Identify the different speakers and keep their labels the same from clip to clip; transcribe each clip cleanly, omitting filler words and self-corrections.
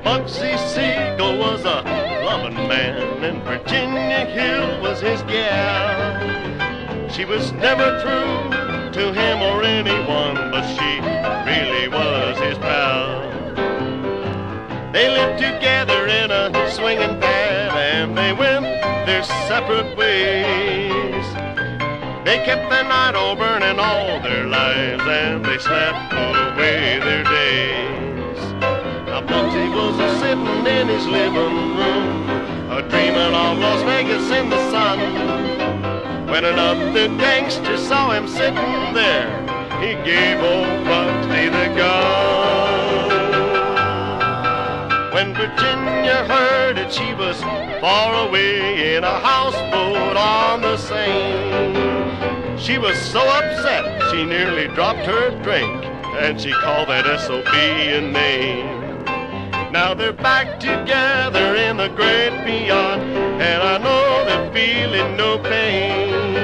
Speaker 1: Bugsy Siegel was a loving man, and Virginia Hill was his gal. She was never true to him or anyone, but she really was his pal. They lived together in a swinging bed, and they went their separate ways. They kept the night all burning all their lives, and they slept away their days. Now Bugsy was a-sitting in his living room, a-dreaming of Las Vegas in the sun, when another gangster saw him sitting there. He gave old Bugsy the gun. When Virginia heard it, she was far away in a houseboat on the Seine. She was so upset, she nearly dropped her drink, and she called that S.O.B. a name. Now they're back together in the great beyond, and I know they're feeling no pain,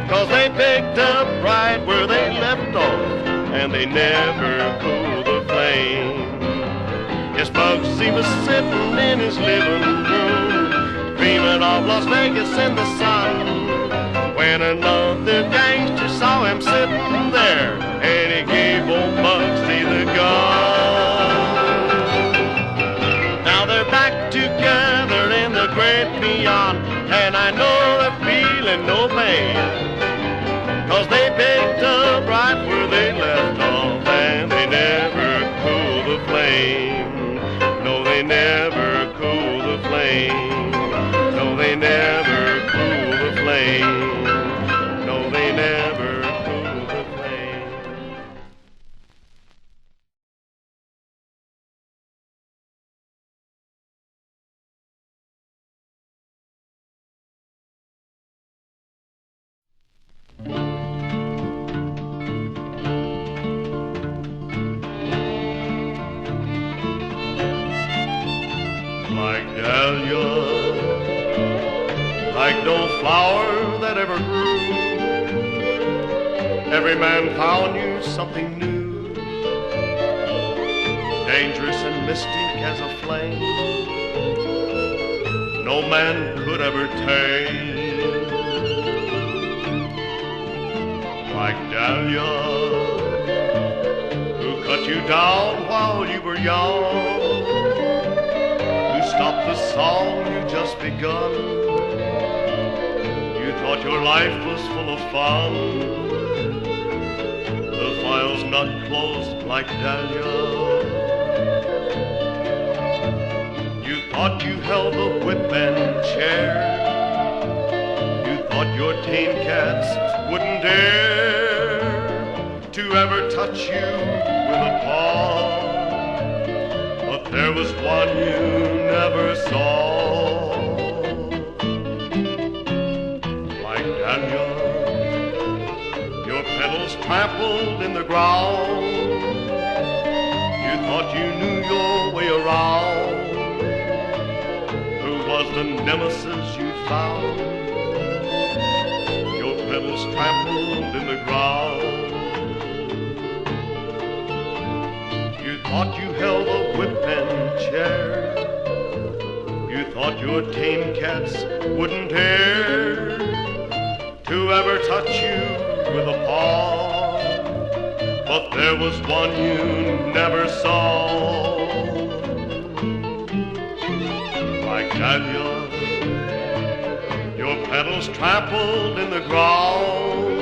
Speaker 1: 'cause they picked up right where they left off, and they never cooled the flame. Yes, Bugsy was sitting in his living room, dreaming of Las Vegas in the sun, when another gangster saw him sitting there, and he gave old Bugsy the gun. Now they're back together in the great beyond, and I know they're feeling no pain, 'cause they picked up right where they left off, and they never cooled the flame. No, they never cooled the flame. No, they never cooled the flame. No, they never cooled the flame. Black Dahlia, like no flower that ever grew, every man found you something new, dangerous and mystic as a flame, no man could ever tame. Black Dahlia, who cut you down while you were young, stop the song you just begun. You thought your life was full of fun. The file's not closed, Black Dahlia. You thought you held the whip and chair. You thought your tame cats wouldn't dare to ever touch you with a paw. There was one you never saw. Black Dahlia, your petals trampled in the ground. You thought you knew your way around. Who was the nemesis you found? Your petals trampled in the ground. You thought you held a whip and chair. You thought your tame cats wouldn't dare to ever touch you with a paw. But there was one you never saw. Black Dahlia, your petals trampled in the ground.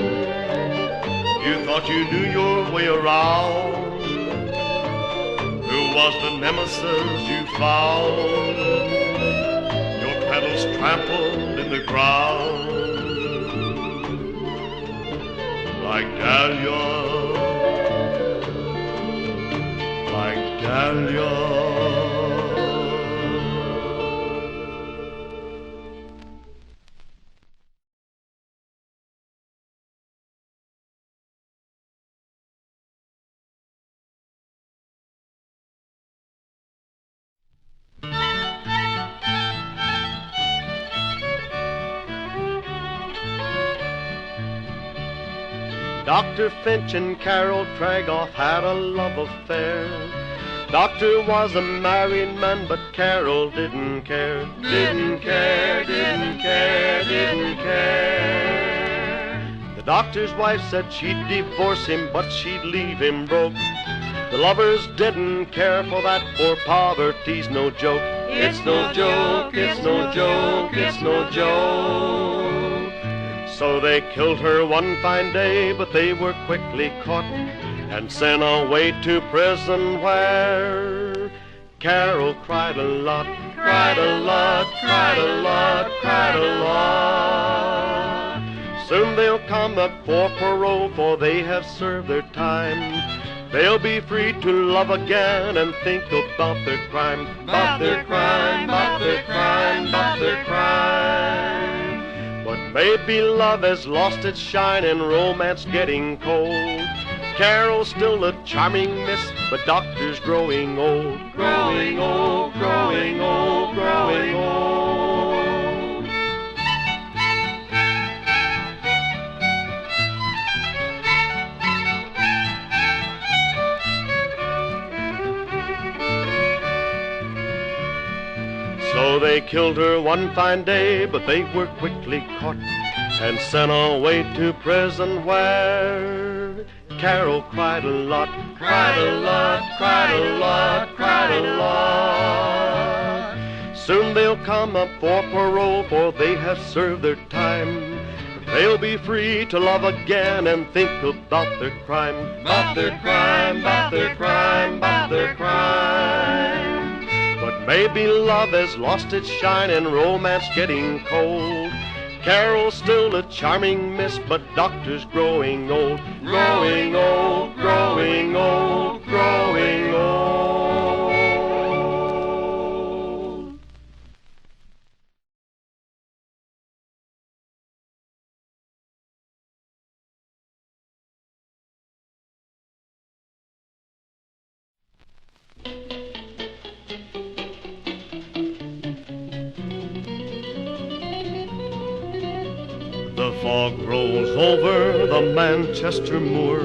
Speaker 1: You thought you knew your way around. Was the nemesis you found? Your petals trampled in the ground. Like Dahlia, like Dahlia. Dr. Finch and Carole Tregoff had a love affair. Doctor was a married man, but Carole didn't care. Didn't care, didn't care, didn't care. The doctor's wife said she'd divorce him, but she'd leave him broke. The lovers didn't care for that, for poverty's no joke. It's no joke, it's no joke, it's no joke. So they killed her one fine day, but they were quickly caught and sent away to prison where Carole cried a lot, cried a lot, cried a lot, cried a lot. Soon they'll come up for parole, for they have served their time. They'll be free to love again and think about their crime, about their crime, about their crime, about their crime. But maybe love has lost its shine and romance getting cold. Carole's still a charming miss, but Doctor's growing old, growing old, growing old, growing old. So they killed her one fine day, but they were quickly caught and sent away to prison where Carole cried a lot, cried a lot, cried a lot, cried a lot. Soon they'll come up for parole, for they have served their time. They'll be free to love again and think about their crime, about their crime, about their crime, about their crime. But maybe love has lost its shine and romance getting cold. Carole's still a charming miss, but Doctor's growing old, growing old, growing old, growing old. The fog rolls over the Manchester Moor,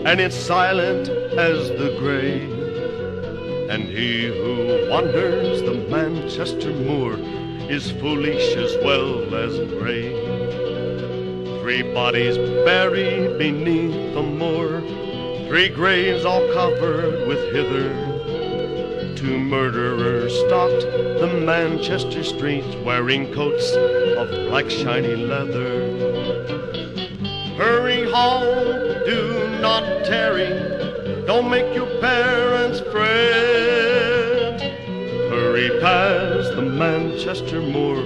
Speaker 1: and it's silent as the grave. And he who wanders the Manchester Moor is foolish as well as brave. 3 bodies buried beneath the moor, 3 graves all covered with heather. 2 murderers stalked the Manchester streets, wearing coats of black shiny leather. Hurry home, do not tarry, don't make your parents fret. Hurry past the Manchester Moor,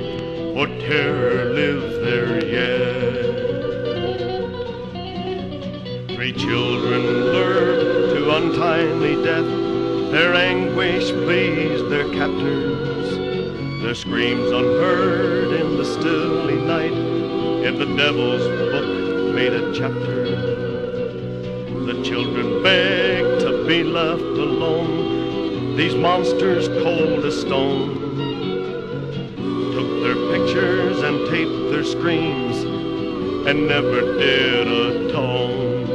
Speaker 1: for terror lives there yet. 3 children lured to untimely death, their anguish pleased their captors. Their screams unheard in the stilly night, in the devil's book made a chapter. The children begged to be left alone, these monsters cold as stone. Took their pictures and taped their screams, and never did atone.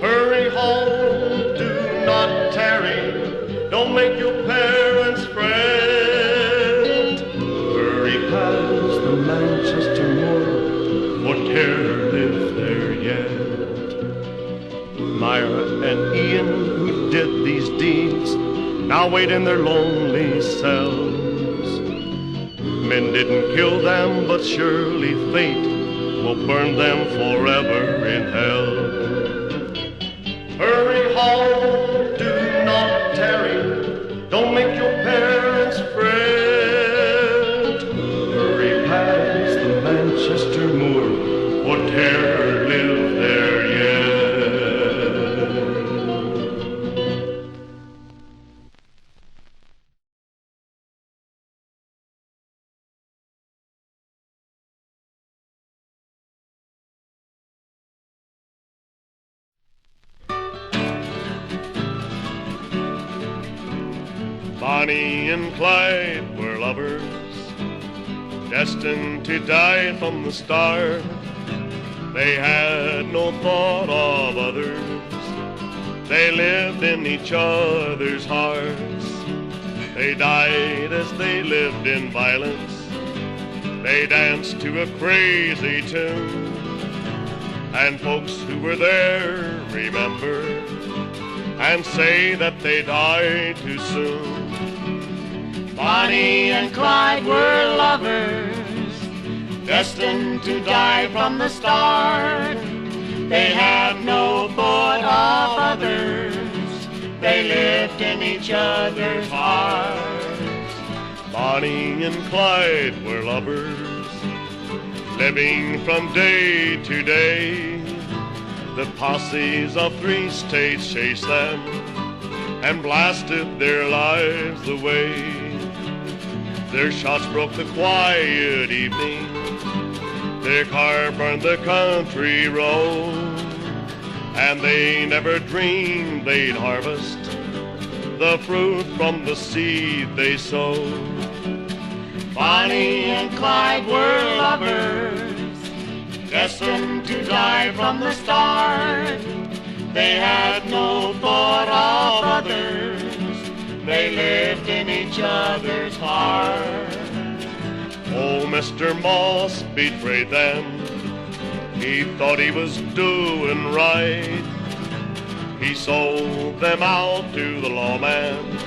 Speaker 1: Hurry home, do not tarry, don't make your parents fret. Hurry past the Manchester Moor, for terror lives there yet. Myra and Ian, who did these deeds, now wait in their lonely cells. Men didn't kill them, but surely fate will burn them forever in hell. Hurry home, do not tarry, don't make your parents fret. Hurry past the Manchester Moor, for terror lives there yet. Bonnie and Clyde were lovers, destined to die from the start. They had no thought of others. They lived in each other's hearts. They died as they lived in violence. They danced to a crazy tune. And folks who were there remember and say that they died too soon.
Speaker 2: Bonnie and Clyde were lovers, destined to die from the start. They had no thought of others. They lived in each other's hearts.
Speaker 1: Bonnie and Clyde were lovers, living from day to day. The posses of 3 states chased them and blasted their lives away. Their shots broke the quiet evening. Their car burned the country road. And they never dreamed they'd harvest the fruit from the seed they sowed.
Speaker 2: Bonnie and Clyde were lovers, destined to die from the start. They had no thought of others. They lived in each other's hearts.
Speaker 1: Oh, Mr. Moss betrayed them. He thought he was doing right. He sold them out to the lawman.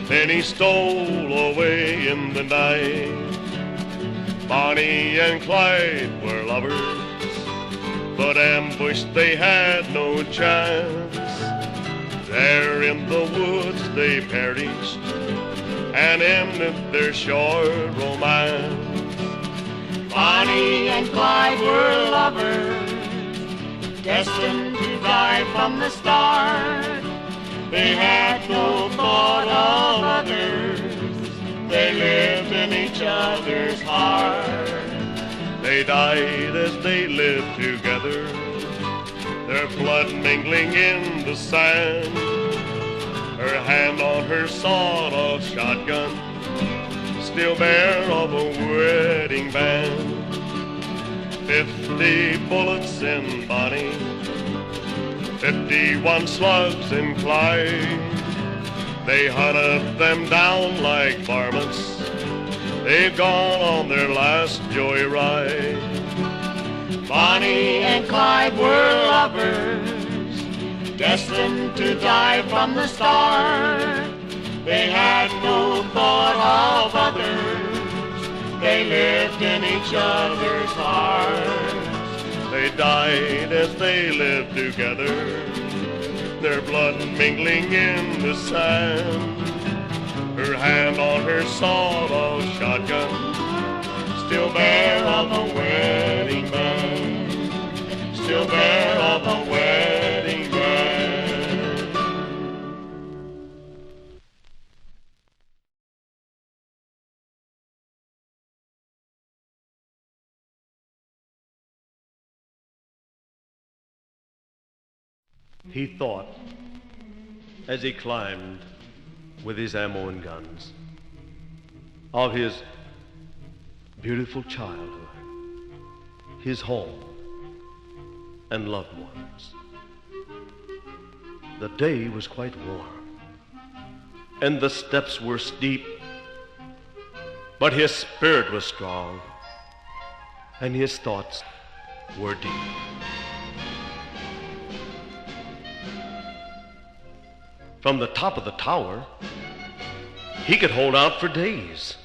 Speaker 1: Then he stole away in the night. Bonnie and Clyde were lovers, but ambushed they had no chance. There in the woods they perished and ended their short romance.
Speaker 2: Bonnie and Clyde were lovers, destined to die from the start. They had no thought of others. They lived in each other's hearts.
Speaker 1: They died as they lived together, their blood mingling in the sand. Her hand on her sawed-off shotgun, still bare of a wedding band. 50 bullets in Bonnie, 51 slugs in Clyde. They hunted them down like varmints. They've gone on their last joyride.
Speaker 2: Bonnie and Clyde were lovers, destined to die from the start. They had no thought of others. They lived in each other's hearts.
Speaker 1: They died as they lived together, their blood mingling in the sand. Her hand on her sawed-off shotgun, still bare of a wedding band, still bare of a wedding band. He thought, as he climbed with his ammo and guns, of his beautiful childhood, his home, and loved ones. The day was quite warm, and the steps were steep, but his spirit was strong, and his thoughts were deep. From the top of the tower, he could hold out for days.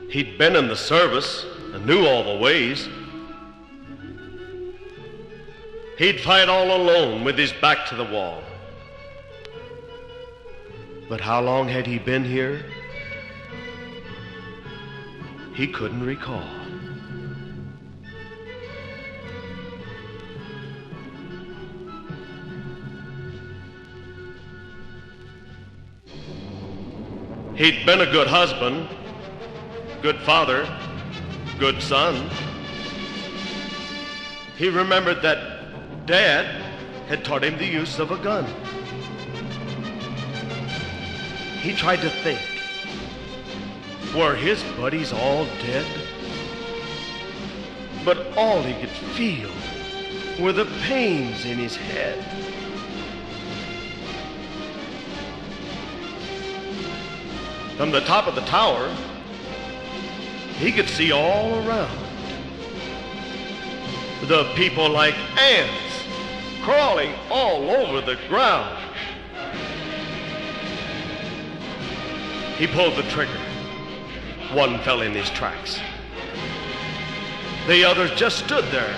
Speaker 1: He'd been in the service and knew all the ways. He'd fight all alone with his back to the wall. But how long had he been here? He couldn't recall. He'd been a good husband, good father, good son. He remembered that Dad had taught him the use of a gun. He tried to think, were his buddies all dead? but all he could feel were the pains in his head. From the top of the tower, he could see all around. The people like ants crawling all over the ground. He pulled the trigger. One fell in his tracks. The others just stood there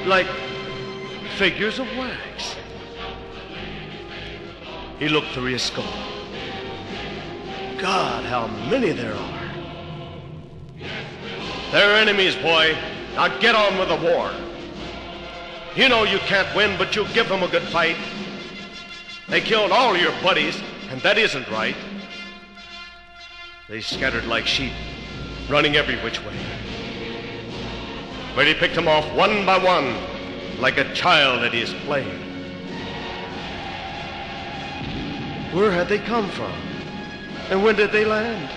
Speaker 1: like figures of wax. He looked through his skull. God, how many there are. They're enemies, boy. Now get on with the war. You know you can't win, but you give them a good fight. They killed all your buddies, and that isn't right. They scattered like sheep, running every which way. But he picked them off one by one, like a child at his play. Where had they come from? And when did they land?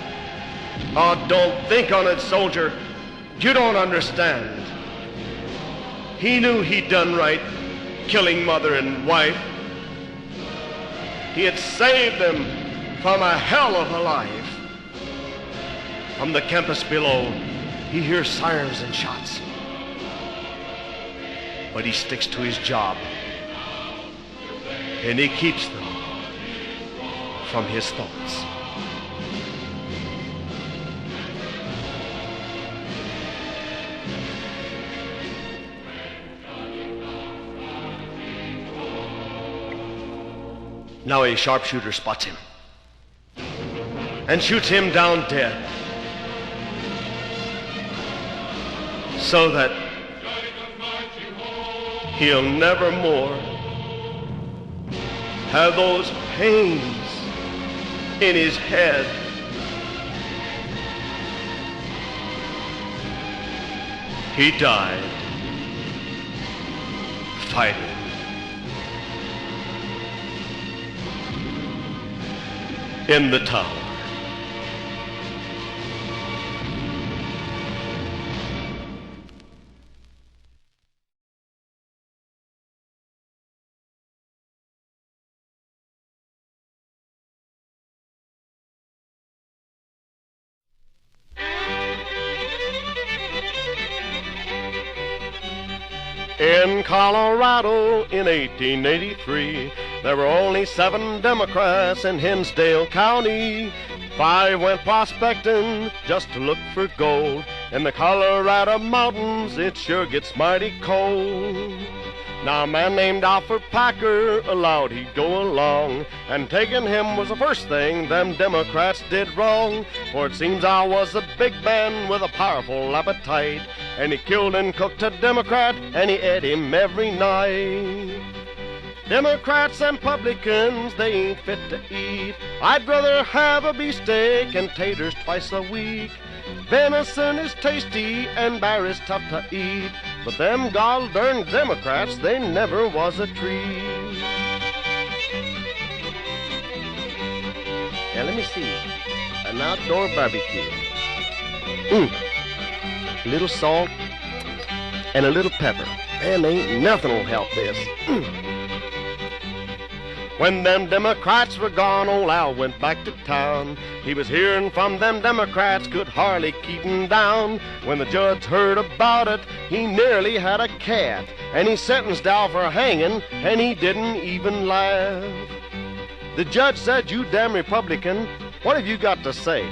Speaker 1: Oh, don't think on it, soldier. You don't understand. He knew he'd done right, killing mother and wife. He had saved them from a hell of a life. From the campus below, he hears sirens and shots. But he sticks to his job, and he keeps them from his thoughts. Now a sharpshooter spots him and shoots him down dead, so that he'll never more have those pains in his head. He died fighting. In the tower. In Colorado in 1883, there were only 7 Democrats in Hinsdale County. 5 went prospecting just to look for gold. In the Colorado mountains, it sure gets mighty cold. Now a man named Alfred Packer allowed he'd go along, and taking him was the first thing them Democrats did wrong. For it seems I was a big man with a powerful appetite, and he killed and cooked a Democrat, and he ate him every night. Democrats and publicans, they ain't fit to eat. I'd rather have a beefsteak and taters twice a week. Venison is tasty and bear is tough to eat, but them gol-darn Democrats, they never was a treat. Now let me see, an outdoor barbecue. A little salt and a little pepper. Man, ain't nothing will help this. When them Democrats were gone, old Al went back to town. He was hearing from them Democrats, could hardly keep 'em down. When the judge heard about it, he nearly had a cat, and he sentenced Al for hanging, and he didn't even laugh. The judge said, "You damn Republican, what have you got to say?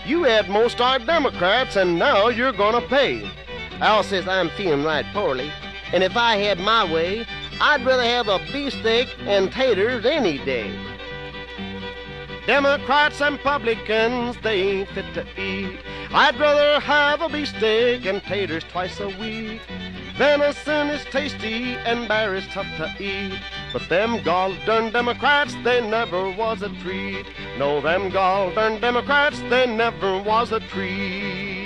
Speaker 1: You had most our Democrats, and now you're gonna pay." Al says, "I'm feeling right poorly, and if I had my way, I'd rather have a beefsteak and taters any day." Democrats and publicans, they ain't fit to eat. I'd rather have a beefsteak and taters twice a week. Venison is tasty and bear is tough to eat, but them gol-darn Democrats, they never was a treat. No, them gol-darn Democrats, they never was a treat.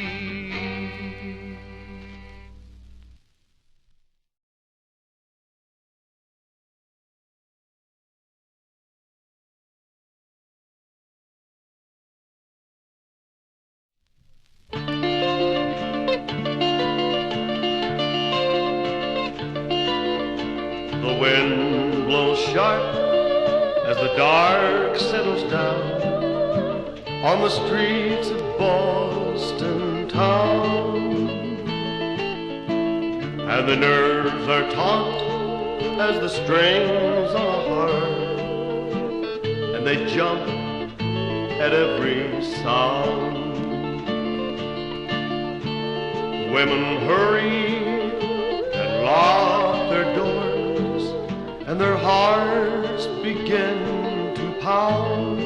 Speaker 1: wind blows sharp as the dark settles down on the streets of Boston town, and the nerves are taut as the strings on a harp, and they jump at every sound. Women hurry and lock their doors, and their hearts begin to pound.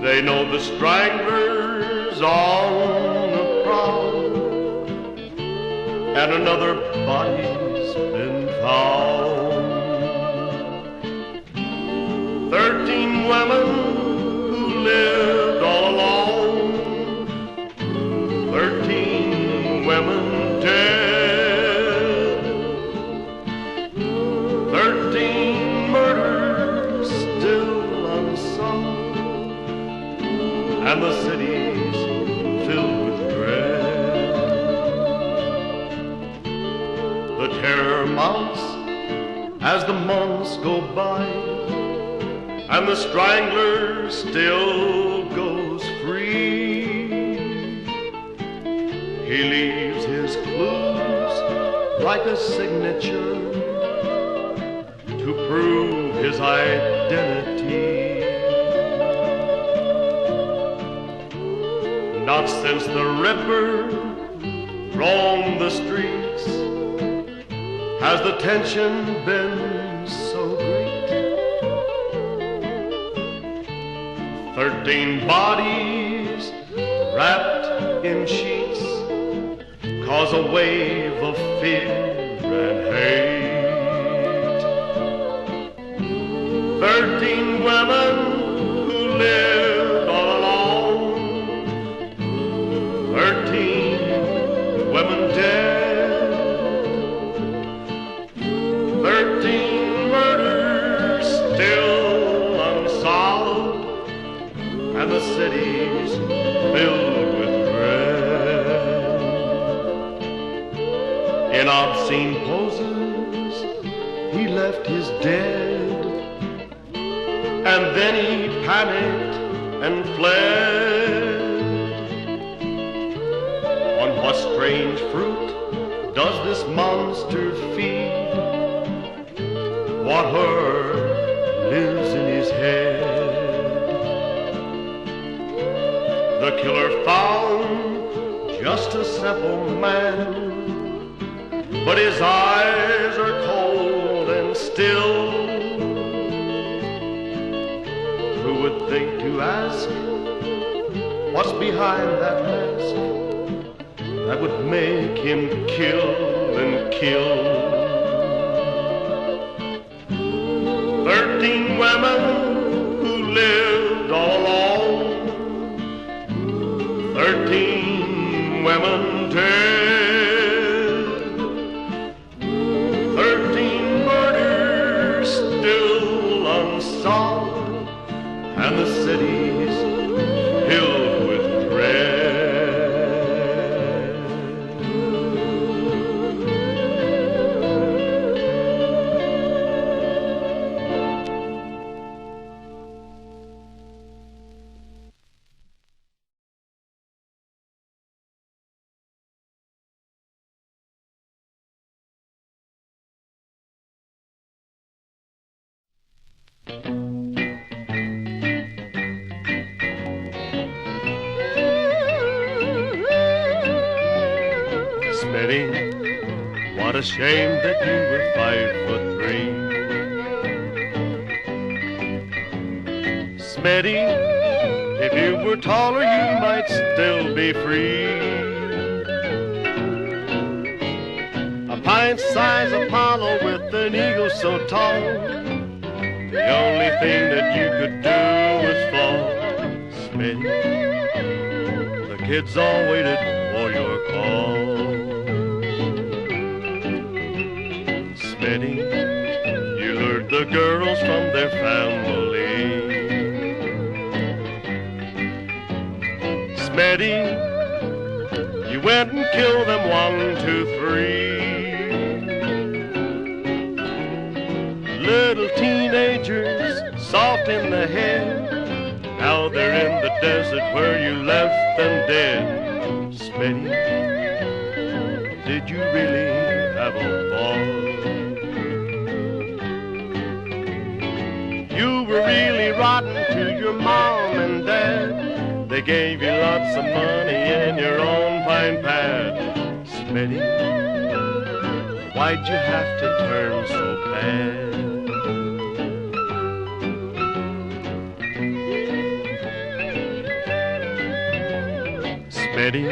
Speaker 1: They know the strangler's on the prowl, and another body's been found. 13 women who lived all alone, 13 women dead, 13 murders still unsolved, and the city's filled with dread. The terror mounts as the months go by, and the strangler still goes free. He leaves his clues like a signature to prove his identity. Not since the Ripper roamed the streets has the tension been so great. 13 bodies wrapped in sheets cause a wave of fear and hate. 13 women who lived all alone, 13 women dead, 13 murders still unsolved, and the city's filled with dread. In obscene poses, he left his dead, and then he panicked and fled. On what strange fruit does this monster feed? What herb lives in his head? The killer found just a simple man, but his eyes are cold and still. Who would think to ask what's behind that mask that would make him kill and kill? 13 women who lived all alone, 13 women dead, 13 murders still unsolved, and the city's filled with dread. Smitty, what a shame that you were 5'3". Smitty, if you were taller you might still be free. A pint-sized Apollo with an eagle so tall, the only thing that you could do was fall. Smitty, the kids all waited for your call. Smitty, you lured the girls from their family. Smitty, you went and killed them 1, 2, 3. little teenagers, soft in the head. Now they're in the desert where you left them dead. Smitty, did you really have a ball? You were really rotten to your mom and dad. They gave you lots of money and your own pine pad. Smitty, why'd you have to turn so bad? Smitty,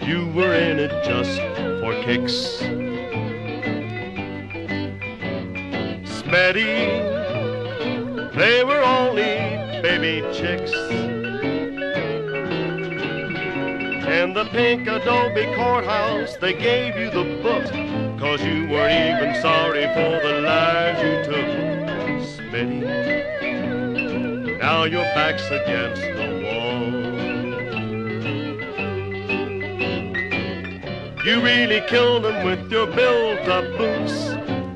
Speaker 1: you were in it just for kicks. Smitty, they were only baby chicks. In the pink adobe courthouse, they gave you the book, 'cause you weren't even sorry for the lives you took. Smitty, now your back's against the wall. You really killed him with your built-up boots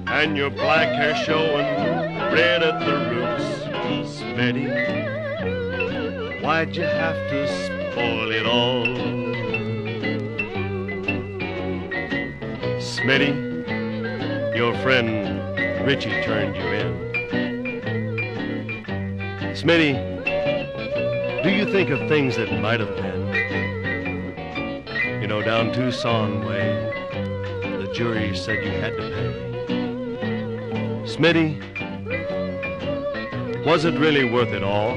Speaker 1: and your black hair showing red at the roots. Smitty, why'd you have to spoil it all? Smitty, your friend Richie turned you in. Smitty, do you think of things that might have been? You know, down Tucson way, the jury said you had to pay. Smitty, was it really worth it all?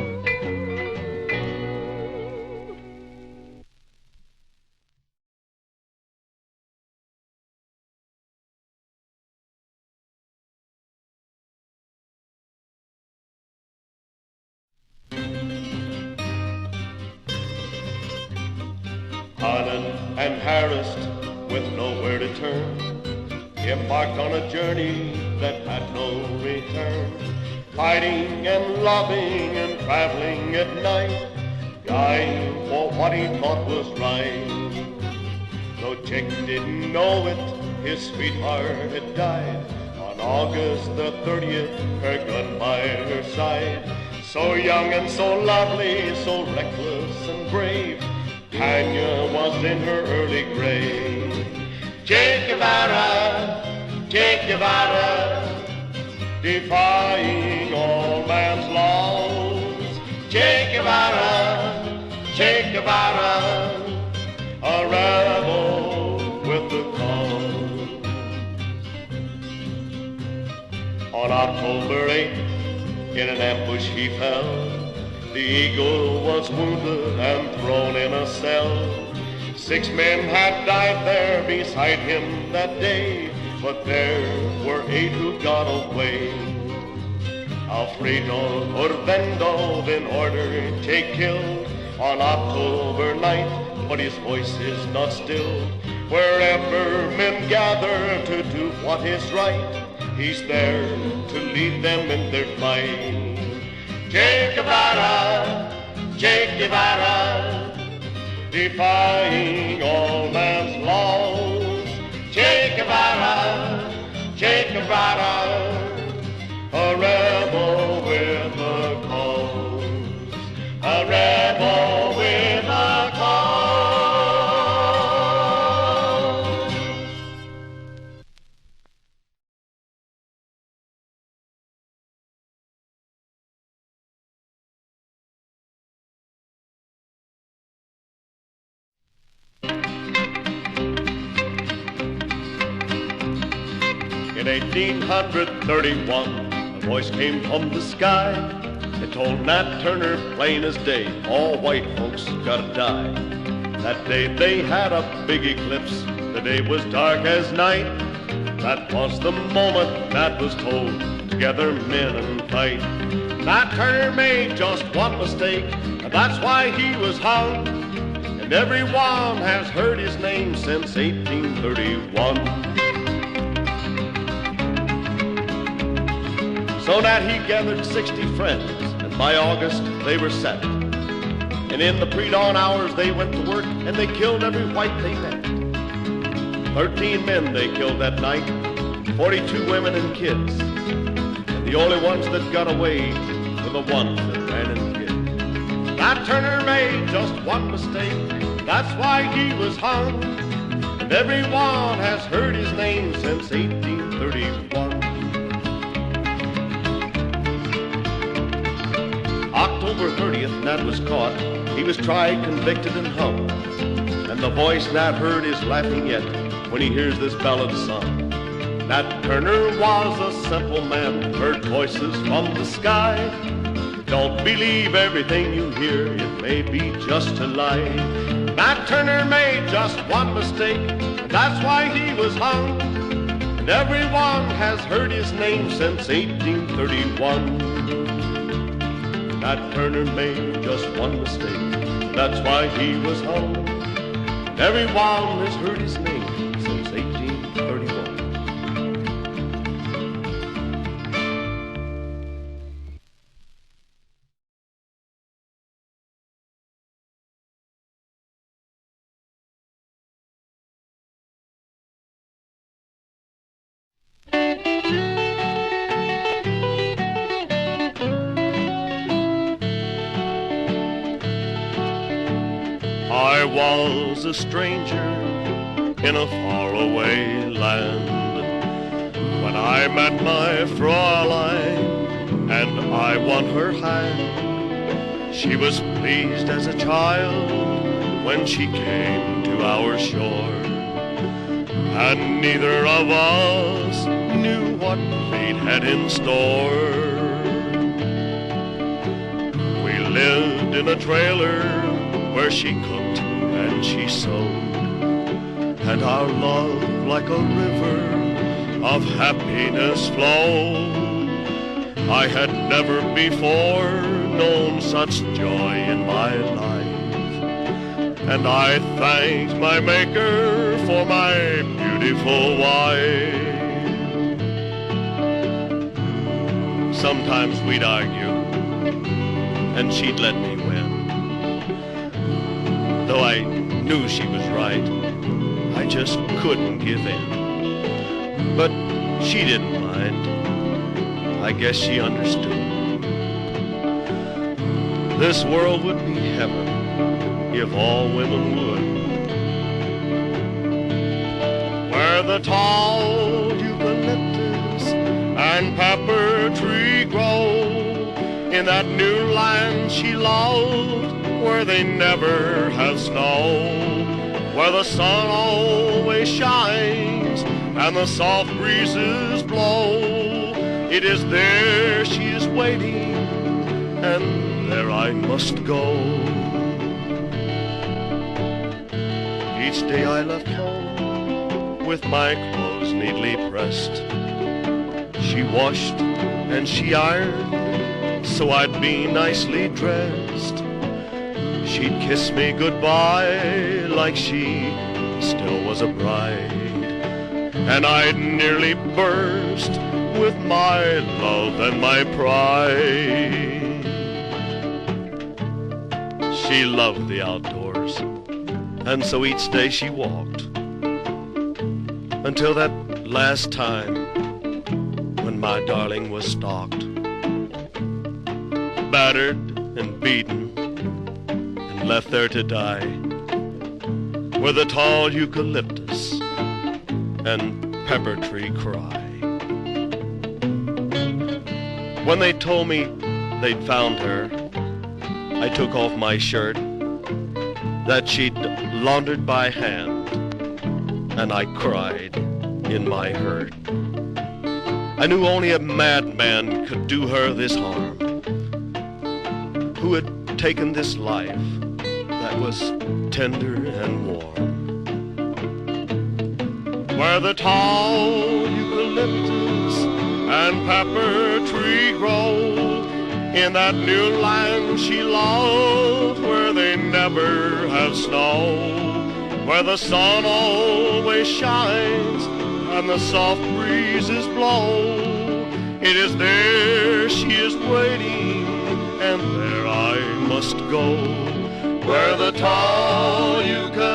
Speaker 1: Haunted and harassed with nowhere to turn, embarked on a journey that had no return. Fighting and loving and traveling at night, dying for what he thought was right. No chick didn't know it, his sweetheart had died on August the 30th, her gun by her side. So young and so lovely, so reckless and brave, Tanya was in her early grave. Che Guevara, Che Guevara, defying all man's laws. Che Guevara, Che Guevara, a rebel with the cause. On October 8th, in an ambush he fell. The eagle was wounded and thrown in a cell. 6 men had died there beside him that day, but there were 8 who got away. Alfredo Orvendo been ordered to kill on October 9th, but his voice is not still. Wherever men gather to do what is right, he's there to lead them in their fight. Che Guevara, Che Guevara, defying all man's laws. Che Guevara, Che Guevara, a rebel with a cause, a rebel with a cause. In 1831, a voice came from the sky. It told Nat Turner plain as day, all white folks gotta die. That day they had a big eclipse, the day was dark as night. That was the moment Nat was told, together men and fight. Nat Turner made just one mistake, and that's why he was hung. And everyone has heard his name since 1831. So Nat he gathered 60 friends, and by August they were set. And in the pre-dawn hours they went to work, and they killed every white they met. 13 men they killed that night, 42 women and kids. And the only ones that got away were the ones that ran and hid. Nat Turner made just one mistake, that's why he was hung. And everyone has heard his name since 1831. October 30th, Nat was caught. He was tried, convicted, and hung. And the voice Nat heard is laughing yet when he hears this ballad sung. Nat Turner was a simple man, heard voices from the sky. Don't believe everything you hear, it may be just a lie. Nat Turner made just one mistake, and that's why he was hung. And everyone has heard his name since 1831. Nat Turner made just one mistake, that's why he was hung. And everyone has heard his name since 1831. I was a stranger in a faraway land when I met my Fraulein and I won her hand. She was pleased as a child when she came to our shore, and neither of us knew what fate had in store. We lived in a trailer where she cooked and she sewed, and our love like a river of happiness flowed. I had never before known such joy in my life, and I thanked my Maker for my beautiful wife. Sometimes we'd argue, and she'd let me win. Though I knew she was right, I just couldn't give in. But she didn't mind. I guess she understood. This world would be heaven if all women would. Where the tall eucalyptus and pepper tree grow, in that new land she loved, where they never have snow, where the sun always shines and the soft breezes blow. It is there she is waiting, and there I must go. Each day I left home with my clothes neatly pressed. She washed and she ironed so I'd be nicely dressed. She'd kiss me goodbye like she still was a bride, and I'd nearly burst with my love and my pride. She loved the outdoors, and so each day she walked, until that last time when my darling was stalked, battered and beaten, left there to die, where the tall eucalyptus and pepper tree cry. When they told me they'd found her, I took off my shirt that she'd laundered by hand, and I cried in my hurt. I knew only a madman could do her this harm, who had taken this life that was tender and warm. Where the tall eucalyptus and pepper tree grow, in that new land she loved, where they never have snow, where the sun always shines and the soft breezes blow. It is there she is waiting, and there I must go, where the tall eucalyptus